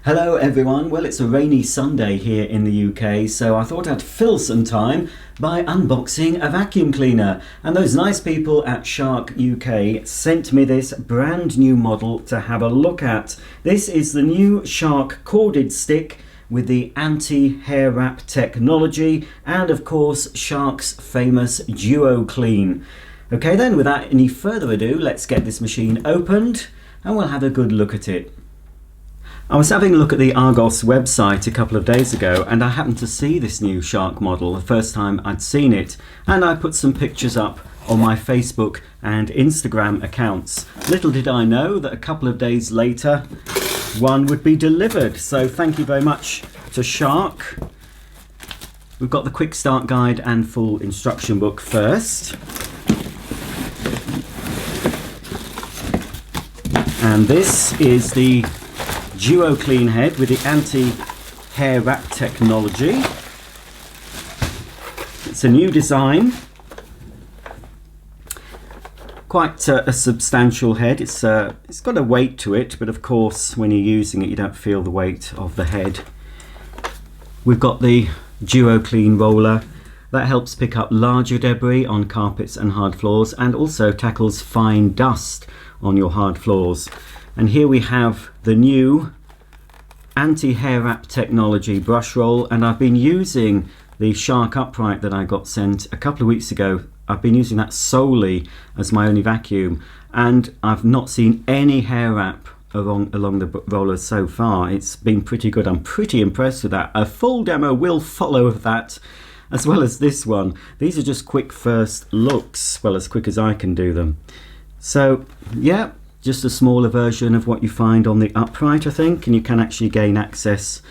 Hello everyone, well it's a rainy Sunday here in the UK, so I thought I'd fill some time by unboxing a vacuum cleaner, and those nice people at Shark UK sent me this brand new model to have a look at. This is the new Shark corded stick with the anti-hair wrap technology and of course Shark's famous DuoClean. Okay then, without any further ado, let's get this machine opened and we'll have a good look at it. I was having a look at the Argos website a couple of days ago and I happened to see this new Shark model the first time I'd seen it, and I put some pictures up on my Facebook and Instagram accounts. Little did I know that a couple of days later one would be delivered, so thank you very much to Shark. We've got the quick start guide and full instruction book first. And this is the DuoClean head with the anti-hair wrap technology. It's a new design, quite a substantial head. It's got a weight to it, but of course when you're using it you don't feel the weight of the head. We've got the DuoClean roller that helps pick up larger debris on carpets and hard floors and also tackles fine dust on your hard floors. And here we have the new anti-hair wrap technology brush roll, and I've been using the Shark Upright that I got sent a couple of weeks ago. I've been using that solely as my only vacuum and I've not seen any hair wrap along the roller so far. It's been pretty good. I'm pretty impressed with that. A full demo will follow of that, as well as this one. These are just quick first looks, well, as quick as I can do them. So yeah, just a smaller version of what you find on the Upright, I think, and you can actually gain access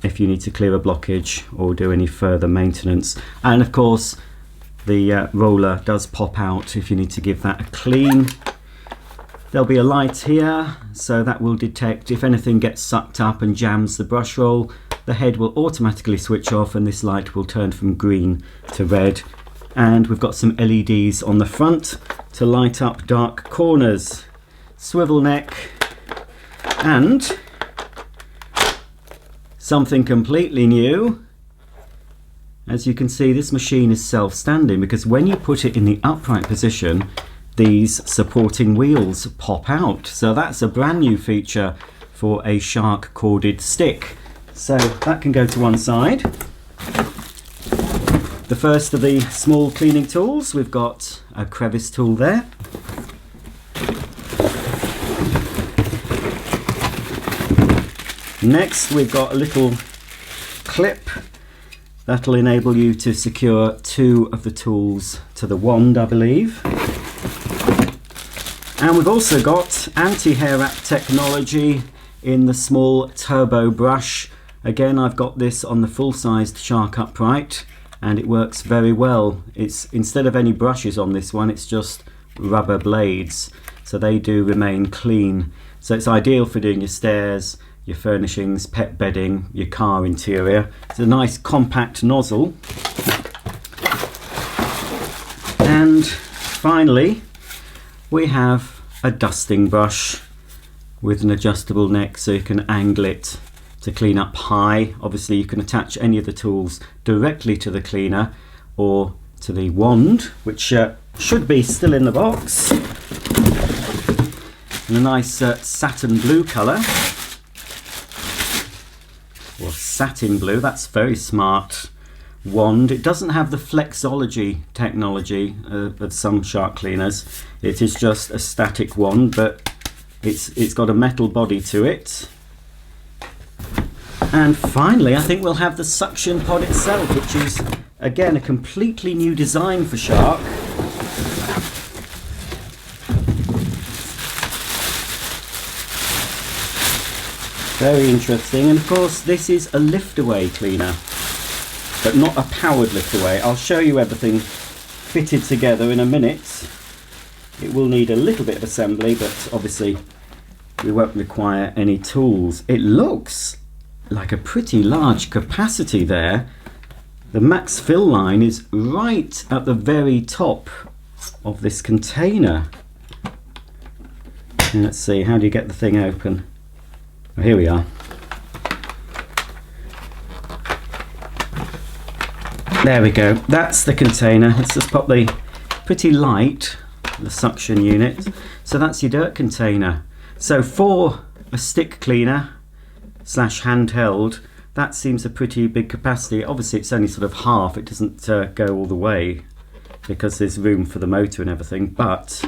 if you need to clear a blockage or do any further maintenance. And of course the roller does pop out if you need to give that a clean. There'll be a light here, so that will detect if anything gets sucked up and jams the brush roll. The head will automatically switch off and this light will turn from green to red. And we've got some LEDs on the front to light up dark corners. Swivel neck, and something completely new. As you can see, this machine is self-standing because when you put it in the upright position, these supporting wheels pop out. So that's a brand new feature for a Shark corded stick. So that can go to one side. The first of the small cleaning tools, we've got a crevice tool there. Next we've got a little clip that'll enable you to secure two of the tools to the wand, I believe. And we've also got anti-hair wrap technology in the small turbo brush. Again, I've got this on the full-sized Shark Upright and it works very well. It's, instead of any brushes on this one, it's just rubber blades, so they do remain clean. So it's ideal for doing your stairs, your furnishings, pet bedding, your car interior. It's a nice compact nozzle. And finally we have a dusting brush with an adjustable neck so you can angle it to clean up high. Obviously you can attach any of the tools directly to the cleaner or to the wand, which should be still in the box, in a nice satin blue colour. Or satin blue, that's very smart wand. It doesn't have the flexology technology of some Shark cleaners. It is just a static wand, but it's got a metal body to it. And finally I think we'll have the suction pod itself, which is again a completely new design for Shark. Very interesting, and of course this is a lift away cleaner, but not a powered lift away. I'll show you everything fitted together in a minute. It will need a little bit of assembly, but obviously we won't require any tools. It looks like a pretty large capacity there. The max fill line is right at the very top of this container. And let's see, how do you get the thing open? Oh, here we are. There we go, that's the container. Let's just pop the pretty light, the suction unit. So that's your dirt container. So for a stick cleaner slash handheld, that seems a pretty big capacity. Obviously it's only sort of half, it doesn't go all the way because there's room for the motor and everything, but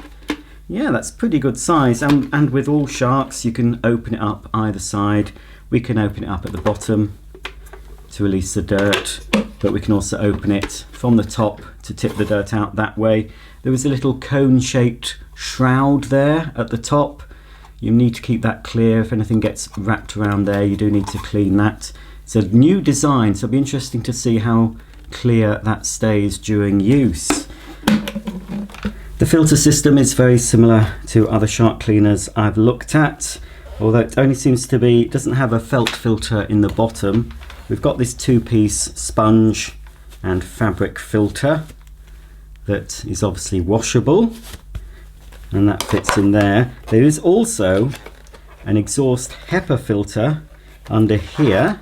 yeah, that's pretty good size. And with all Sharks you can open it up either side. We can open it up at the bottom to release the dirt, but we can also open it from the top to tip the dirt out that way. There is a little cone shaped shroud there at the top. You need to keep that clear. If anything gets wrapped around there, you do need to clean that. It's a new design, so it'll be interesting to see how clear that stays during use. The filter system is very similar to other Shark cleaners I've looked at, although it only seems to be, it doesn't have a felt filter in the bottom. We've got this two-piece sponge and fabric filter that is obviously washable, and that fits in there. There is also an exhaust HEPA filter under here.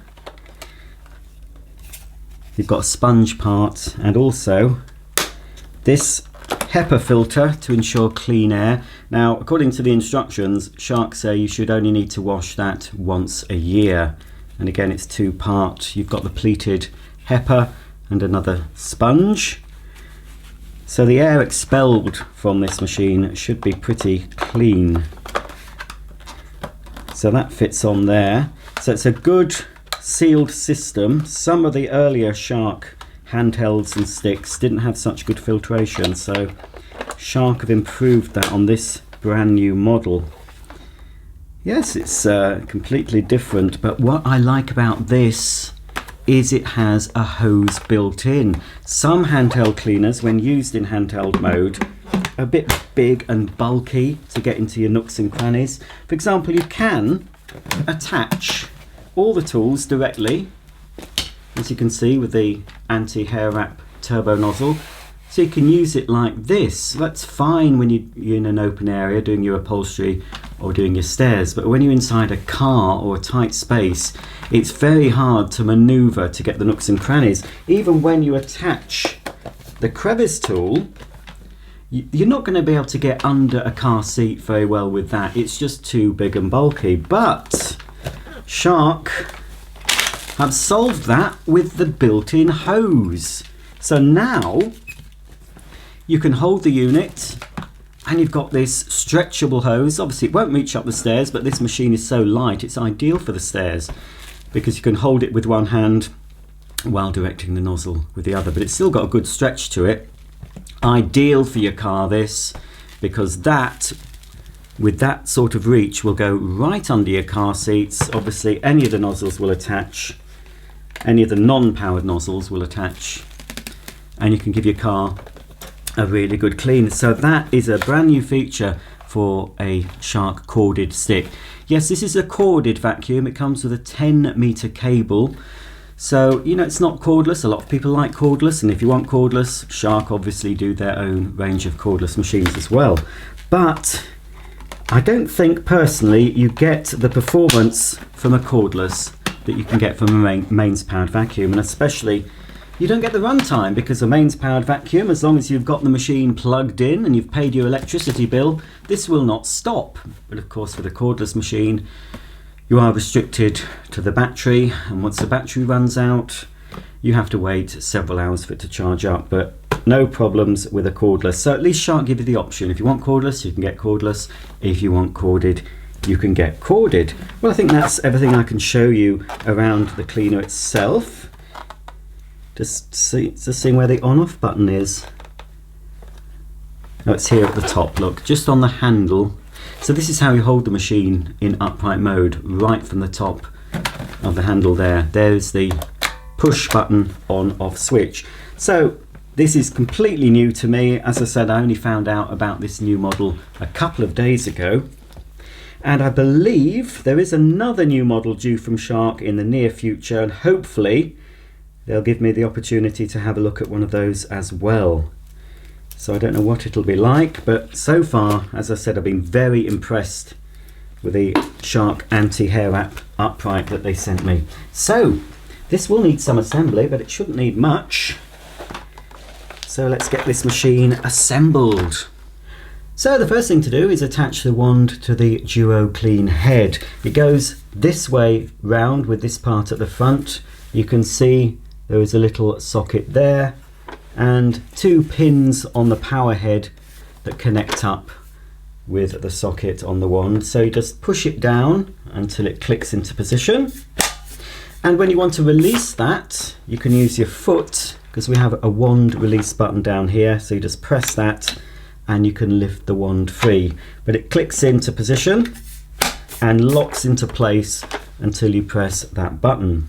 You've got a sponge part and also this HEPA filter to ensure clean air. Now, according to the instructions, Shark say you should only need to wash that once a year. And again, it's two-part. You've got the pleated HEPA and another sponge. So the air expelled from this machine should be pretty clean. So that fits on there. So it's a good sealed system. Some of the earlier Shark handhelds and sticks didn't have such good filtration, so Shark have improved that on this brand new model. Yes, it's completely different, but what I like about this is it has a hose built in. Some handheld cleaners, when used in handheld mode, are a bit big and bulky to get into your nooks and crannies. For example, you can attach all the tools directly, as you can see with the anti-hair wrap turbo nozzle, so you can use it like this. That's fine when you're in an open area doing your upholstery or doing your stairs, but when you're inside a car or a tight space, it's very hard to maneuver to get the nooks and crannies. Even when you attach the crevice tool, you're not going to be able to get under a car seat very well with that. It's just too big and bulky. But Shark have solved that with the built-in hose. So now you can hold the unit and you've got this stretchable hose. Obviously it won't reach up the stairs, but this machine is so light it's ideal for the stairs because you can hold it with one hand while directing the nozzle with the other, but it's still got a good stretch to it. Ideal for your car, this, because that, with that sort of reach, will go right under your car seats. Obviously any of the nozzles will attach, any of the non-powered nozzles will attach, and you can give your car a really good clean. So that is a brand new feature for a Shark corded stick. Yes, this is a corded vacuum. It comes with a 10-meter cable. So, you know, it's not cordless. A lot of people like cordless, and if you want cordless, Shark obviously do their own range of cordless machines as well. But I don't think personally you get the performance from a cordless that you can get from a mains powered vacuum, and especially you don't get the runtime, because a mains powered vacuum, as long as you've got the machine plugged in and you've paid your electricity bill, this will not stop. But of course with a cordless machine you are restricted to the battery, and once the battery runs out you have to wait several hours for it to charge up. But no problems with a cordless. So at least Shark give you the option. If you want cordless, you can get cordless. If you want corded, you can get corded. Well, I think that's everything I can show you around the cleaner itself. Just seeing where the on-off button is. Oh, it's here at the top, look, just on the handle. So this is how you hold the machine in upright mode, right from the top of the handle there. There's the push button on-off switch. So this is completely new to me. As I said, I only found out about this new model a couple of days ago. And I believe there is another new model due from Shark in the near future, and hopefully they'll give me the opportunity to have a look at one of those as well. So I don't know what it'll be like, but so far, as I said, I've been very impressed with the Shark anti-hair wrap upright that they sent me. So this will need some assembly, but it shouldn't need much. So let's get this machine assembled. So the first thing to do is attach the wand to the DuoClean head. It goes this way round with this part at the front. You can see there is a little socket there and 2 pins on the power head that connect up with the socket on the wand. So you just push it down until it clicks into position. And when you want to release that, you can use your foot, because we have a wand release button down here. So you just press that and you can lift the wand free. But it clicks into position and locks into place until you press that button.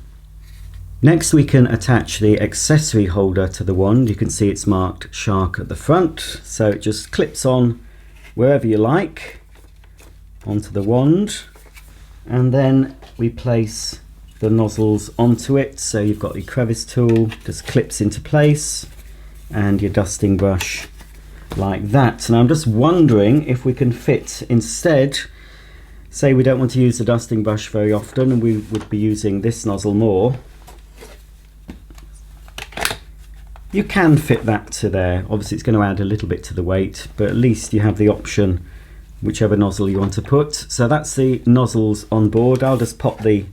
Next we can attach the accessory holder to the wand. You can see it's marked Shark at the front. So it just clips on wherever you like onto the wand. And then we place the nozzles onto it. So you've got your crevice tool, just clips into place, and your dusting brush like that. And I'm just wondering if we can fit instead, say we don't want to use the dusting brush very often and we would be using this nozzle more. You can fit that to there. Obviously it's going to add a little bit to the weight, but at least you have the option whichever nozzle you want to put. So that's the nozzles on board. I'll just pop the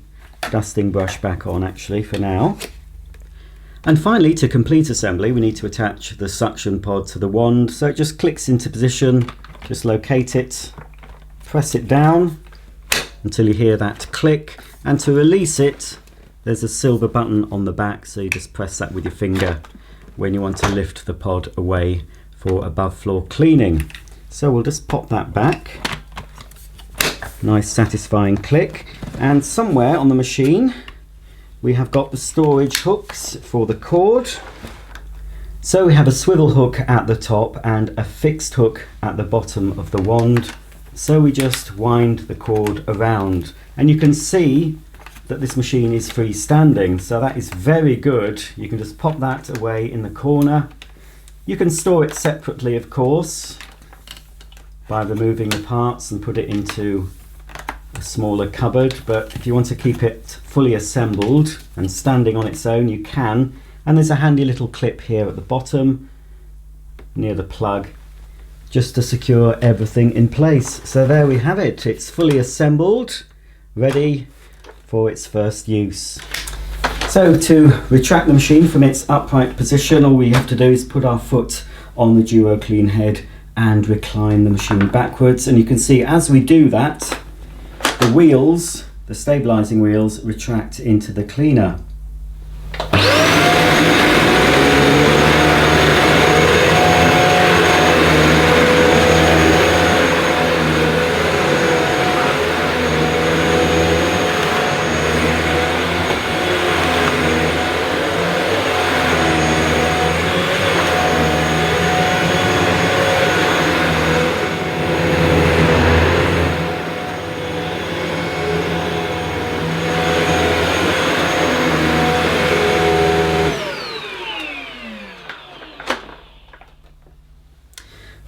dusting brush back on actually for now. And finally, to complete assembly, we need to attach the suction pod to the wand. So it just clicks into position, just locate it, press it down until you hear that click. And to release it, there's a silver button on the back. So you just press that with your finger when you want to lift the pod away for above floor cleaning. So we'll just pop that back. Nice satisfying click. And somewhere on the machine we have got the storage hooks for the cord. So we have a swivel hook at the top and a fixed hook at the bottom of the wand. So we just wind the cord around, and you can see that this machine is freestanding, so that is very good. You can just pop that away in the corner. You can store it separately, of course, by removing the parts and put it into a smaller cupboard, but if you want to keep it fully assembled and standing on its own, you can. And there's a handy little clip here at the bottom near the plug just to secure everything in place. So there we have it. It's fully assembled, ready for its first use. So to retract the machine from its upright position, all we have to do is put our foot on the DuoClean head and recline the machine backwards. And you can see as we do that, the wheels, the stabilizing wheels, retract into the cleaner.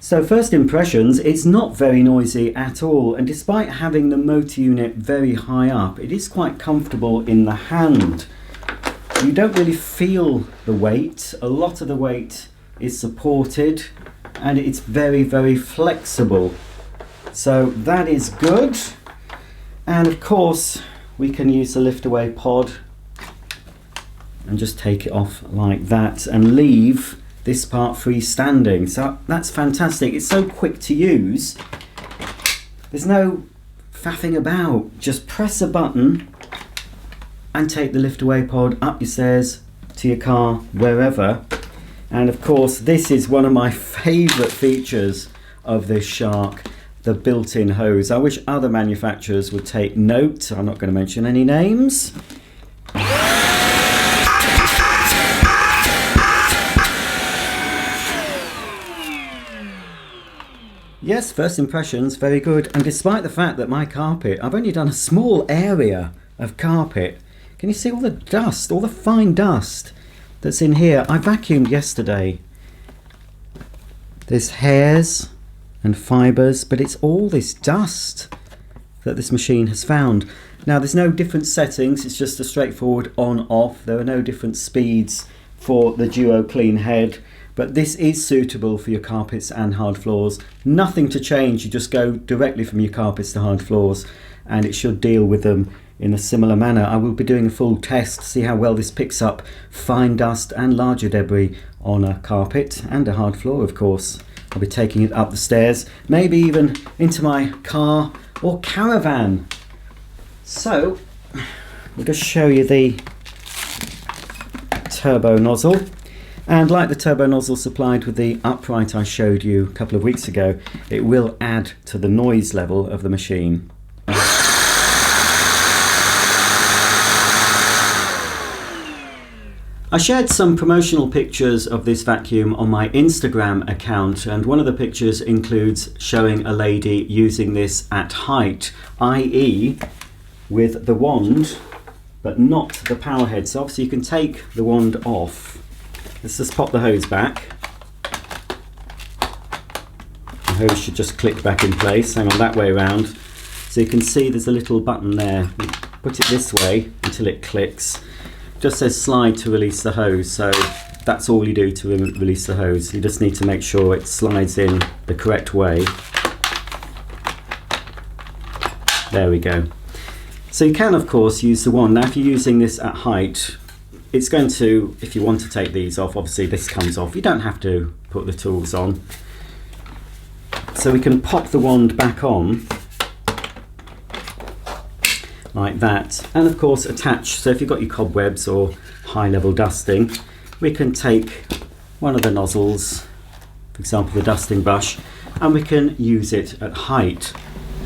So first impressions, it's not very noisy at all, and despite having the motor unit very high up, it is quite comfortable in the hand. You don't really feel the weight. A lot of the weight is supported and it's very, very flexible. So that is good. And of course we can use the lift away pod and just take it off like that and leave this part freestanding. So that's fantastic. It's so quick to use. There's no faffing about. Just press a button and take the lift away pod up your stairs to your car, wherever. And of course this is one of my favourite features of this Shark, the built-in hose. I wish other manufacturers would take note. I'm not going to mention any names. Yes, first impressions, very good. And despite the fact that my carpet, I've only done a small area of carpet. Can you see all the dust, all the fine dust that's in here? I vacuumed yesterday. There's hairs and fibres, but it's all this dust that this machine has found. Now there's no different settings, it's just a straightforward on-off. There are no different speeds for the DuoClean head, but this is suitable for your carpets and hard floors. Nothing to change, you just go directly from your carpets to hard floors and it should deal with them in a similar manner. I will be doing a full test to see how well this picks up fine dust and larger debris on a carpet and a hard floor, of course. I'll be taking it up the stairs, maybe even into my car or caravan. So, I'll just show you the turbo nozzle. And like the turbo nozzle supplied with the upright I showed you a couple of weeks ago, it will add to the noise level of the machine. I shared some promotional pictures of this vacuum on my Instagram account, and one of the pictures includes showing a lady using this at height, i.e. with the wand but not the power head. So obviously you can take the wand off. Let's just pop the hose back. The hose should just click back in place. Hang on, that way around. So you can see there's a little button there. You put it this way until it clicks. Just says slide to release the hose, so that's all you do to release the hose. You just need to make sure it slides in the correct way. There we go. So you can of course use the wand. Now if you're using this at height, it's going to, if you want to take these off, obviously this comes off. You don't have to put the tools on. So we can pop the wand back on like that, and of course attach. So if you've got your cobwebs or high level dusting, we can take one of the nozzles, for example the dusting brush, and we can use it at height.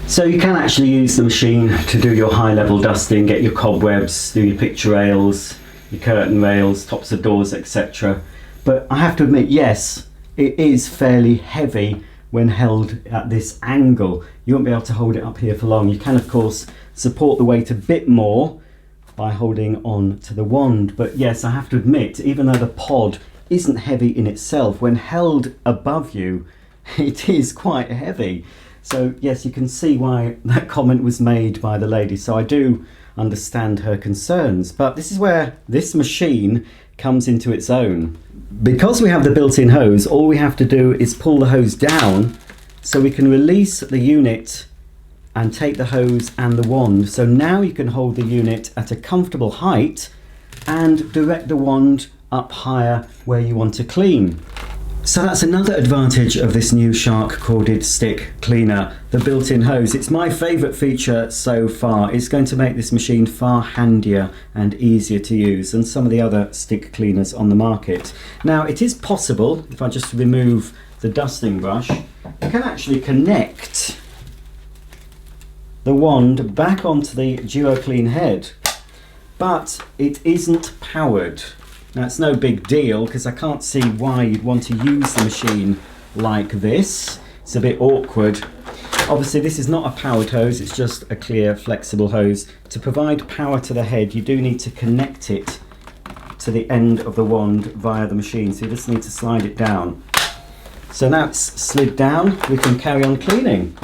So you can actually use the machine to do your high level dusting, get your cobwebs, do your picture rails, your curtain rails, tops of doors, etc. But I have to admit, yes, it is fairly heavy when held at this angle. You won't be able to hold it up here for long. You can of course support the weight a bit more by holding on to the wand, but yes, I have to admit, even though the pod isn't heavy in itself, when held above you it is quite heavy. So yes, you can see why that comment was made by the lady. So I do understand her concerns, but this is where this machine comes into its own. Because we have the built-in hose, all we have to do is pull the hose down so we can release the unit and take the hose and the wand. So now you can hold the unit at a comfortable height and direct the wand up higher where you want to clean. So that's another advantage of this new Shark corded stick cleaner, the built-in hose. It's my favourite feature so far. It's going to make this machine far handier and easier to use than some of the other stick cleaners on the market. Now it is possible, if I just remove the dusting brush, you can actually connect the wand back onto the DuoClean head, but it isn't powered. Now it's no big deal because I can't see why you'd want to use the machine like this. It's a bit awkward. Obviously this is not a powered hose, it's just a clear flexible hose. To provide power to the head you do need to connect it to the end of the wand via the machine, so you just need to slide it down. So now it's slid down, we can carry on cleaning.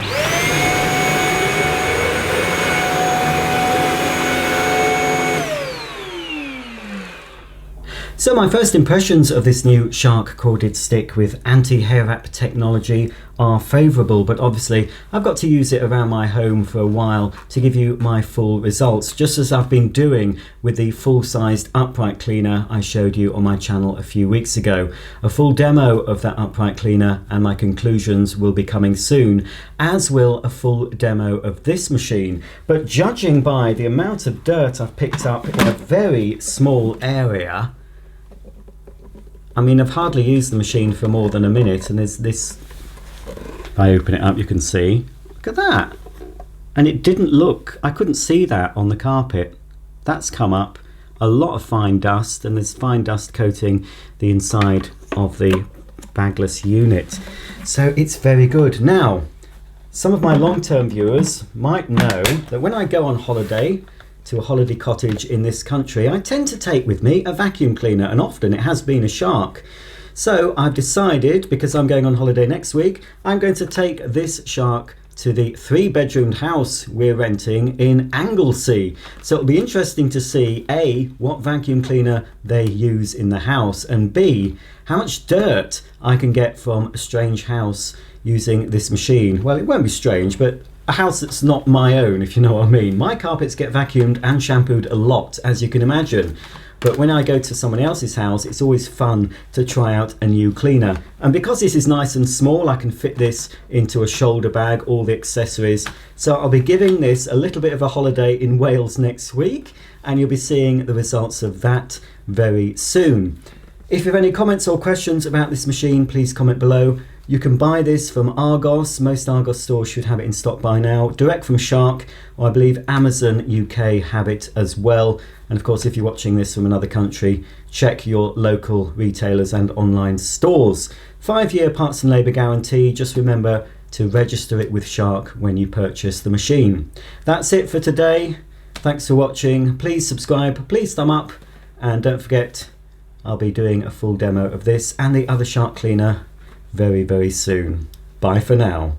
So my first impressions of this new Shark corded stick with anti-hair wrap technology are favourable, but obviously I've got to use it around my home for a while to give you my full results, just as I've been doing with the full-sized upright cleaner I showed you on my channel a few weeks ago. A full demo of that upright cleaner and my conclusions will be coming soon, as will a full demo of this machine. But judging by the amount of dirt I've picked up in a very small area, I mean, I've hardly used the machine for more than a minute, and there's this, if I open it up you can see, look at that. And it didn't look, I couldn't see that on the carpet. That's come up, a lot of fine dust, and there's fine dust coating the inside of the bagless unit. So it's very good. Now, some of my long-term viewers might know that when I go on holiday to a holiday cottage in this country, I tend to take with me a vacuum cleaner, and often it has been a Shark. So I've decided, because I'm going on holiday next week, I'm going to take this Shark to the 3-bedroomed house we're renting in Anglesey. So it'll be interesting to see A, what vacuum cleaner they use in the house, and B, how much dirt I can get from a strange house using this machine. Well, it won't be strange, but a house that's not my own, if you know what I mean. My carpets get vacuumed and shampooed a lot, as you can imagine. But when I go to someone else's house, it's always fun to try out a new cleaner. And because this is nice and small, I can fit this into a shoulder bag, all the accessories. So I'll be giving this a little bit of a holiday in Wales next week, and you'll be seeing the results of that very soon. If you have any comments or questions about this machine, please comment below. You can buy this from Argos. Most Argos stores should have it in stock by now. Direct from Shark, or I believe Amazon UK have it as well. And of course, if you're watching this from another country, check your local retailers and online stores. 5-year parts and labour guarantee. Just remember to register it with Shark when you purchase the machine. That's it for today. Thanks for watching. Please subscribe, please thumb up, and don't forget, I'll be doing a full demo of this and the other Shark cleaner very, very soon. Bye for now.